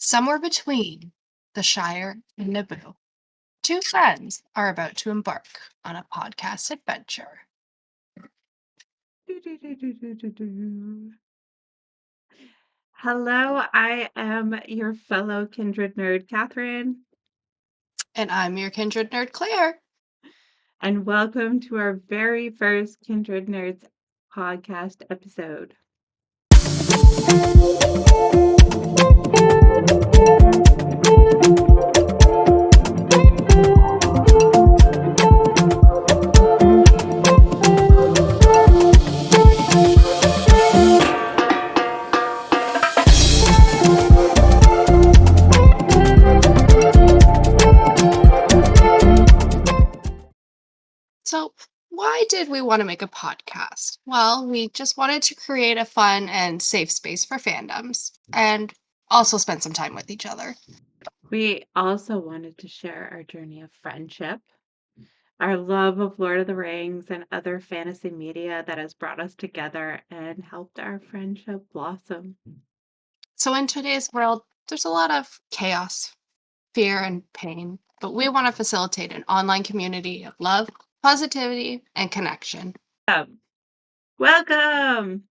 Somewhere between the Shire and Naboo, two friends are about to embark on a podcast adventure. Do-do-do-do-do-do-do. Hello, I am your fellow kindred nerd, Catherine, And I'm your kindred nerd, Claire. and welcome to our very first Kindred Nerds podcast episode. So, why did we want to make a podcast? Well, we just wanted to create a fun and safe space for fandoms and also spend some time with each other. We also wanted to share our journey of friendship, our love of Lord of the Rings and other fantasy media that has brought us together and helped our friendship blossom. So, in today's world, there's a lot of chaos, fear, and pain, but we want to facilitate an online community of love, positivity, and connection. Welcome!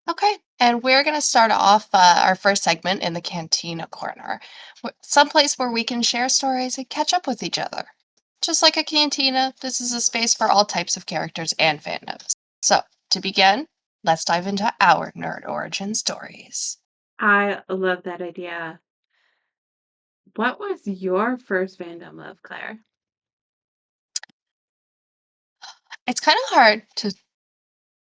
Okay, and we're going to start off our first segment in the Cantina Corner, someplace where we can share stories and catch up with each other. Just like a cantina, this is a space for all types of characters and fandoms. So, to begin, let's dive into our nerd origin stories. I love that idea. What was your first fandom love, Claire? It's kind of hard to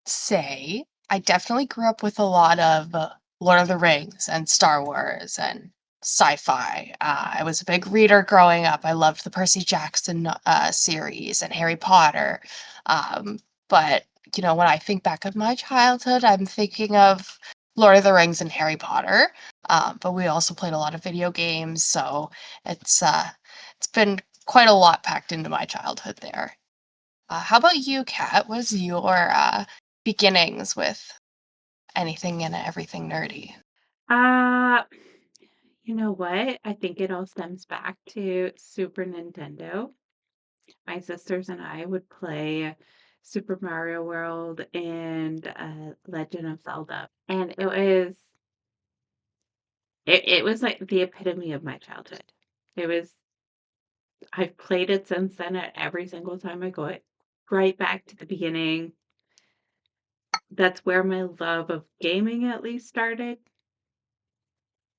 say. I definitely grew up with a lot of Lord of the Rings and Star Wars and sci-fi. I was a big reader growing up. I loved the Percy Jackson series and Harry Potter. Um, but when I think back of my childhood, I'm thinking of Lord of the Rings and Harry Potter. But we also played a lot of video games, so it's been quite a lot packed into my childhood there. How about you, Kat? Was your beginnings with anything and everything nerdy? Uh, you know what? I think it all stems back to Super Nintendo. My sisters and I would play Super Mario World and Legend of Zelda. And it was like the epitome of my childhood. It was I've played it since then at every single time I go it right back to the beginning. That's where my love of gaming at least started.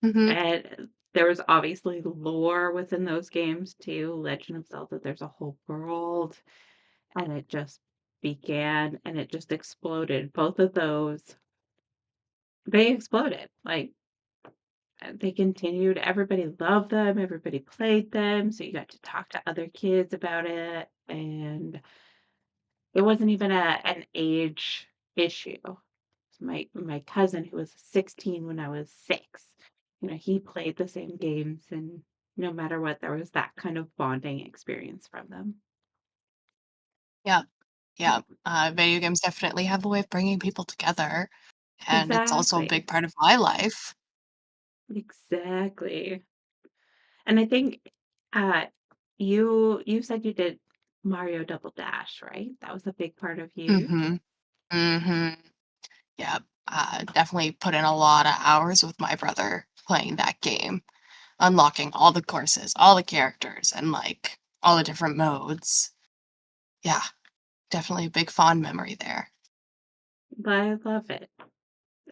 Hmm. And there was obviously lore within those games too. Legend of Zelda, there's a whole world, and it just began and it just exploded. Both of those, they exploded. Like they continued. Everybody loved them. Everybody played them. So you got to talk to other kids about it, and it wasn't even an age issue. My cousin who was 16 when I was 6, he played the same games, and no matter what, there was that kind of bonding experience from them. Yeah, yeah. Video games definitely have a way of bringing people together, and it's also a Exactly. big part of my life. Exactly. And I think uh you said you did Mario Double Dash, right? That was a big part of you. Hmm. Hmm. Yeah. Definitely put in a lot of hours with my brother playing that game, unlocking all the courses, all the characters, and like all the different modes. Yeah, definitely a big fond memory there. But I love it.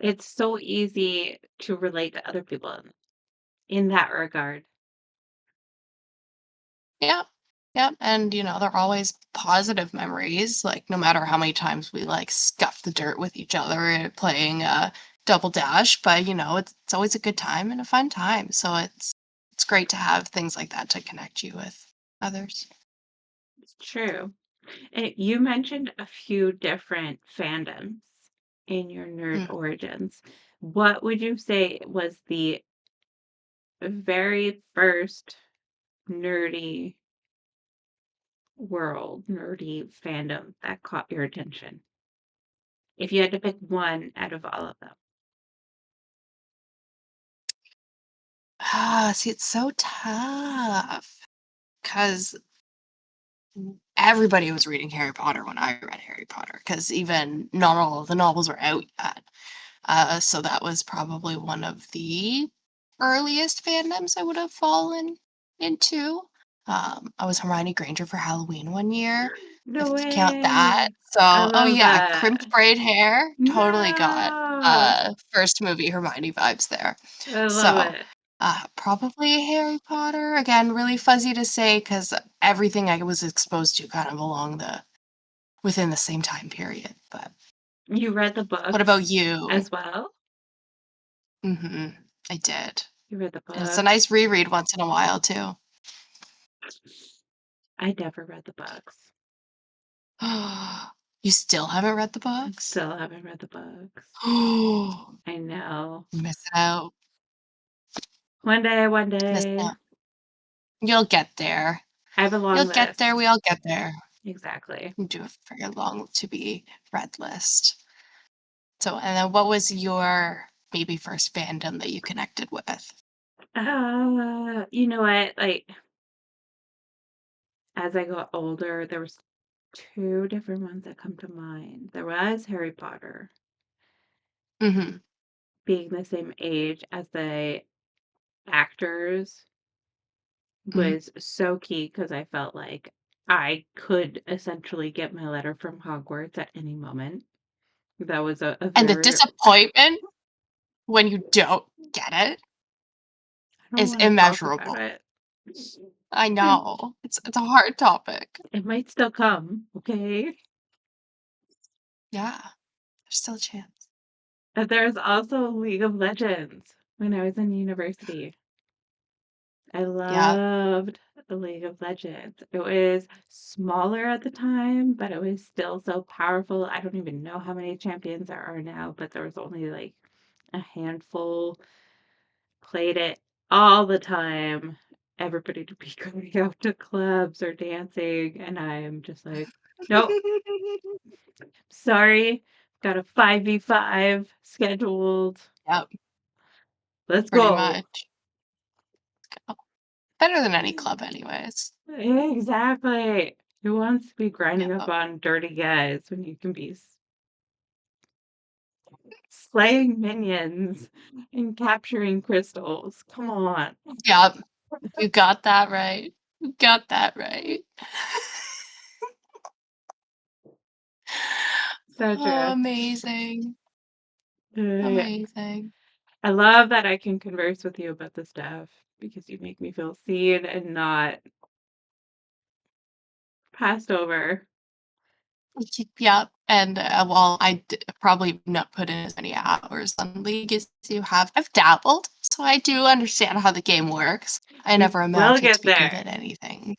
It's so easy to relate to other people in that regard. Yeah. Yeah. And they're always positive memories. Like no matter how many times we like scuff the dirt with each other playing double dash, but it's always a good time and a fun time. So it's great to have things like that to connect you with others. It's true. And you mentioned a few different fandoms in your nerd Mm. origins. What would you say was the very first nerdy nerdy fandom that caught your attention? If you had to pick one out of all of them. See, it's so tough because everybody was reading Harry Potter when I read Harry Potter because even not all of the novels were out yet. So that was probably one of the earliest fandoms I would have fallen into. I was Hermione Granger for Halloween one year, No if you count that. way. I So, oh love yeah, that. crimped braid hair, totally got No. first movie Hermione vibes there. I love So, it. probably Harry Potter. Again, really fuzzy to say because everything I was exposed to kind of along the within the same time period. But You read the what about books you? as well? I did. You read the And it's a books? nice reread once in a while too. I never read the books. You still haven't read the I books? still haven't read the books. Oh, I know. missing out. One day, one Missing day. out. You'll get there. I have a You'll long get there. list. We all get there. Exactly. We do a very long to be read list. So, and then what was your maybe first fandom that you connected with? You know what? Like, as I got older, there was two different ones that come to mind. There was Harry Potter, Hmm. being the same age as the actors Hmm. was so key because I felt like I could essentially get my letter from Hogwarts at any moment. That was a And the very disappointment when you don't get it I don't is wanna talk about immeasurable. it. I know. It's a hard topic. It might still come, okay? Yeah, there's still a chance. But there's also League of Legends when I was in university. I Yeah. loved the League of Legends. It was smaller at the time, but it was still so powerful. I don't even know how many champions there are now, but there was only like a handful. Played it all the time. Everybody to be going out to clubs or dancing, and I'm just like, nope, sorry, got a 5v5 scheduled. Yep, Let's pretty go. much. Better than any club anyways. Exactly. Who wants to be grinding up Yep. on dirty guys when you can be slaying minions and capturing crystals? Come on. Yep. You got that right. You got that right. So Oh, true. amazing. Uh, Amazing. I love that I can converse with you about this stuff because you make me feel seen and not passed over. Yep. And while probably not put in as many hours on League as you have, I've dabbled, so I do understand how the game works. I We never will amounted to get be good there. at anything,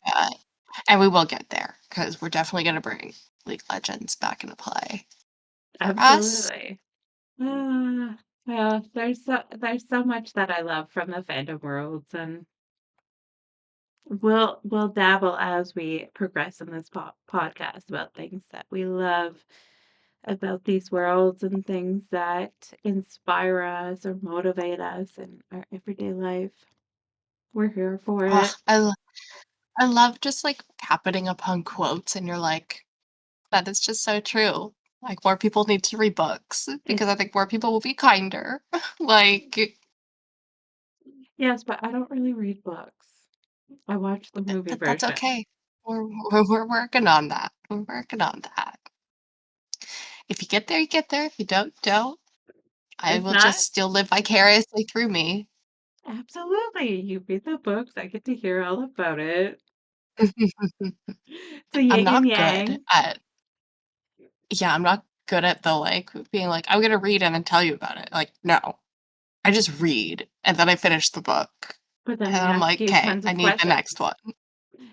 and we will get there because we're definitely going to bring League Legends back into play for us. Absolutely. Ah, well, there's so much that I love from the fandom worlds, and we'll dabble as we progress in this podcast about things that we love about these worlds and things that inspire us or motivate us in our everyday life. We're here for Oh, it. I love just like happening upon quotes, and you're like, that is just so true. Like more people need to read books because I It's think more people will be kinder. like Yes, but I don't really read books. I watch the movie that's version. okay. We're working on that. We're working on that. If you get there, you get there. If you don't, don't. I If will not, just still live vicariously through me. absolutely. You read the books. I get to hear all about it. It's a I'm yin and not good yang. at yeah, I'm not good at the like being like, I'm gonna read and then tell you about it. Like, no. I just read and then I finish the book. But then And I I'm ask like, you okay, tons I of need the next questions. one.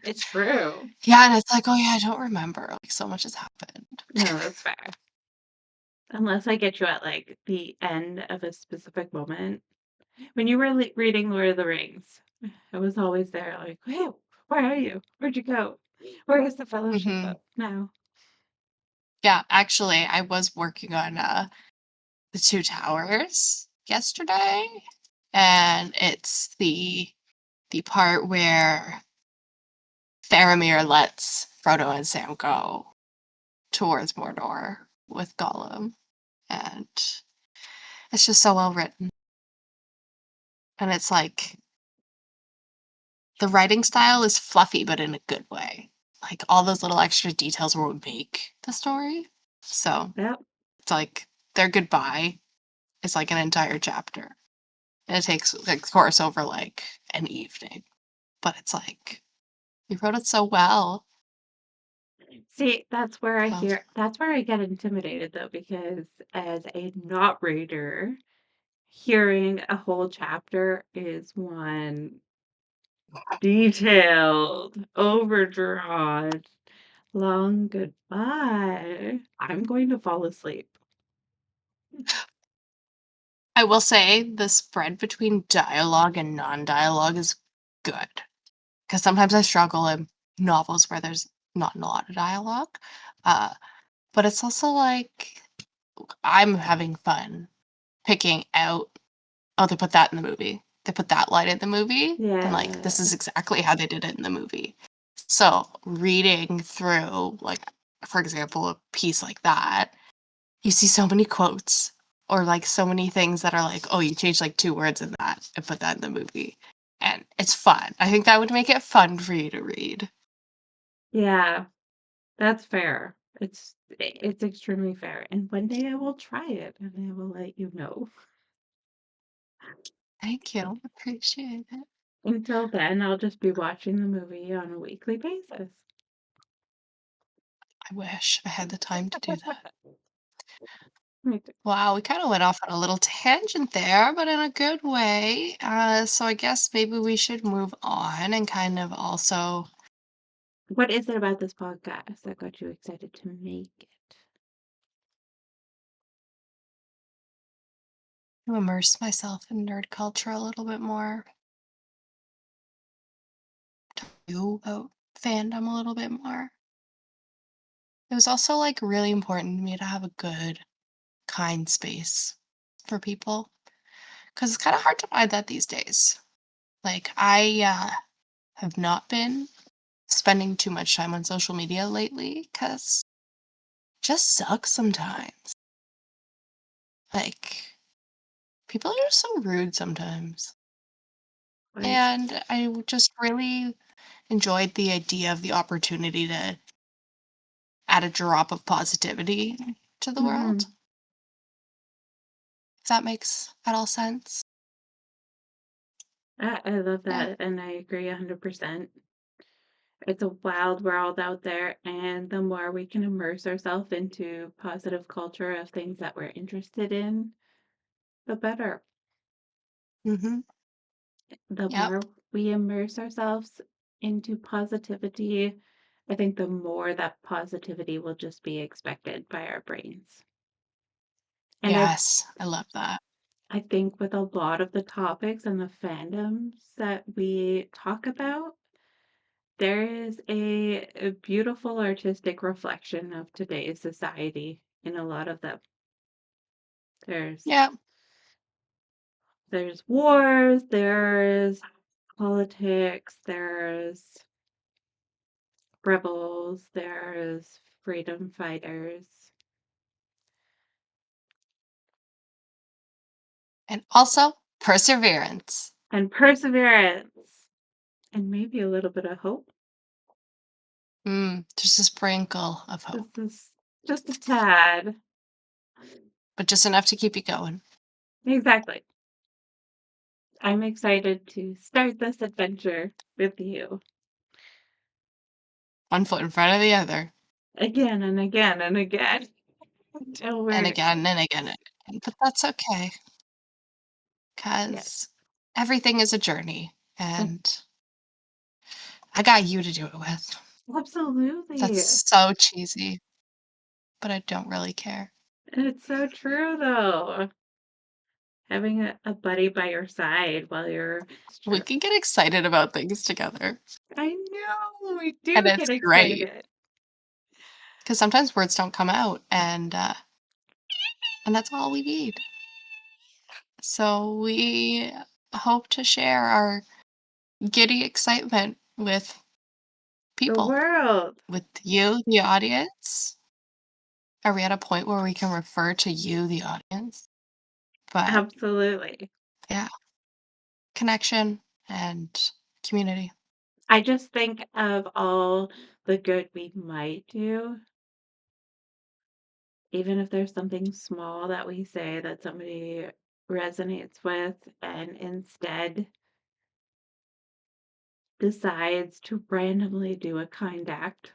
It's true. Yeah, and it's like, oh yeah, I don't remember. Like so much has happened. No, that's fair. Unless I get you at like the end of a specific moment. When you were reading Lord of the Rings, I was always there, like, hey, where are you? Where'd you go? Where is the fellowship Hmm. of now? Yeah, actually, I was working on the Two Towers yesterday, and it's the part where Faramir lets Frodo and Sam go towards Mordor with Gollum, and it's just so well written. And it's like the writing style is fluffy, but in a good way. Like all those little extra details will make the story. So Yep. it's like their goodbye is like an entire chapter. And it takes, of course, over like an evening. But it's like, you wrote it so well. See, So that's where I get intimidated though, because as a not reader, hearing a whole chapter is one detailed, overdrawn, long goodbye. I'm going to fall asleep. I will say the spread between dialogue and non-dialogue is good. Because sometimes I struggle in novels where there's not a lot of dialogue. Uh, but it's also like I'm having fun picking out, oh, they put that in the movie. They put that line in the movie. And like, Yeah. this is exactly how they did it in the movie. So reading through, like, for example, a piece like that, you see so many quotes or like so many things that are like, oh, you changed like two words in that and put that in the movie. And it's fun. I think that would make it fun for you to read. Yeah, that's fair. It's extremely fair. And one day I will try it and I will let you know. Thank you. Appreciate it. Until then, I'll just be watching the movie on a weekly basis. I wish I had the time to do that. Me too. Wow, we kind of went off on a little tangent there, but in a good way. So I guess maybe we should move on and kind of also What is it about this podcast that got you excited to make it? immerse myself in nerd culture a little bit more, do about fandom a little bit more. It was also like really important to me to have a good, kind space for people because it's kind of hard to find that these days. Like, I have not been spending too much time on social media lately because it just sucks sometimes. Like, people are just so rude sometimes. Like, And just really enjoyed the idea of the opportunity to add a drop of positivity to the world. mhm. If that makes at all sense. I love Yeah. that, and I agree 100%. It's a wild world out there, and the more we can immerse ourselves into positive culture of things that we're interested in, the better. Mm-hmm. The Yep. more we immerse ourselves into positivity, I think the more that positivity will just be expected by our brains. And Yes. I love that. I think with a lot of the topics and the fandoms that we talk about, there is a beautiful artistic reflection of today's society in a lot of them. There's Yeah. there's wars, there's politics, there's rebels, there's freedom fighters, And also perseverance. and perseverance, and maybe a little bit of hope. Just a sprinkle of hope, Just a tad. but just enough to keep you going. Exactly. I'm excited to start this adventure with you One foot in front of the other. again and again and again until And we're again and again and again. But that's okay yeah. because everything is a journey. And I got you to do it with. Absolutely. That's so cheesy, but I don't really care. It's so true though. Having a buddy by your side while you're it's We true. can get excited about things together, I know we and do it's get great excited. because sometimes words don't come out, and that's all we need. So hope to share our giddy excitement with The people, world. with you, the audience. Are we at a point where we can refer to you, the audience? But Absolutely. yeah, connection and community. I just think of all the good we might do, even if there's something small that we say that somebody resonates with and instead decides to randomly do a kind act.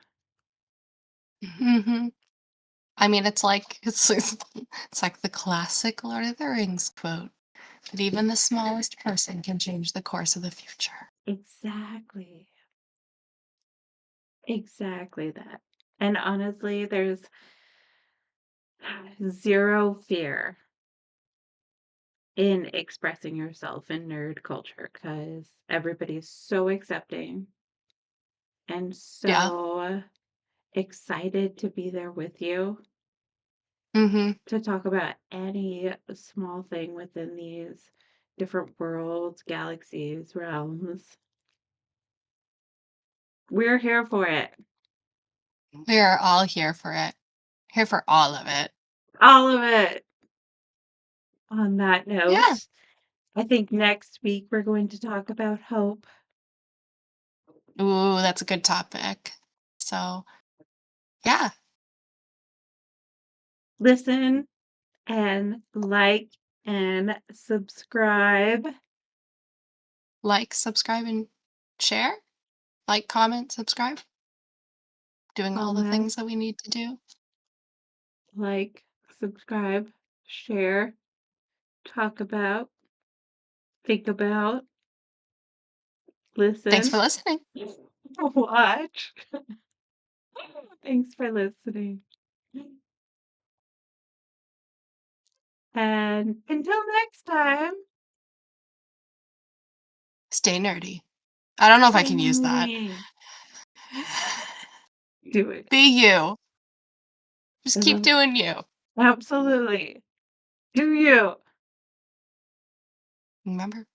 Hmm. I mean, it's like the classic Lord of the Rings quote that even the smallest person can change the course of the future. Exactly. Exactly that. And honestly, there's zero fear in expressing yourself in nerd culture because everybody's so accepting and Yeah. so excited to be there with you Hmm. to talk about any small thing within these different worlds, galaxies, realms. We're here for it. We are all here for it. Here for all of it. All of it. On that Yeah. note, I think next week we're going to talk about hope. Ooh, that's a good topic. So, yeah, Listen and like and subscribe. like, subscribe, and share. Like, comment, subscribe. Doing all the Comment, things that we need to do. like, subscribe, share, talk about, think about, Thanks listen, for listening. watch. Thanks for listening. And until next time, Stay nerdy. I don't know if I stay can use that. nerdy. Do it. Be you. Just keep Um, doing you. Absolutely. Do you? Remember?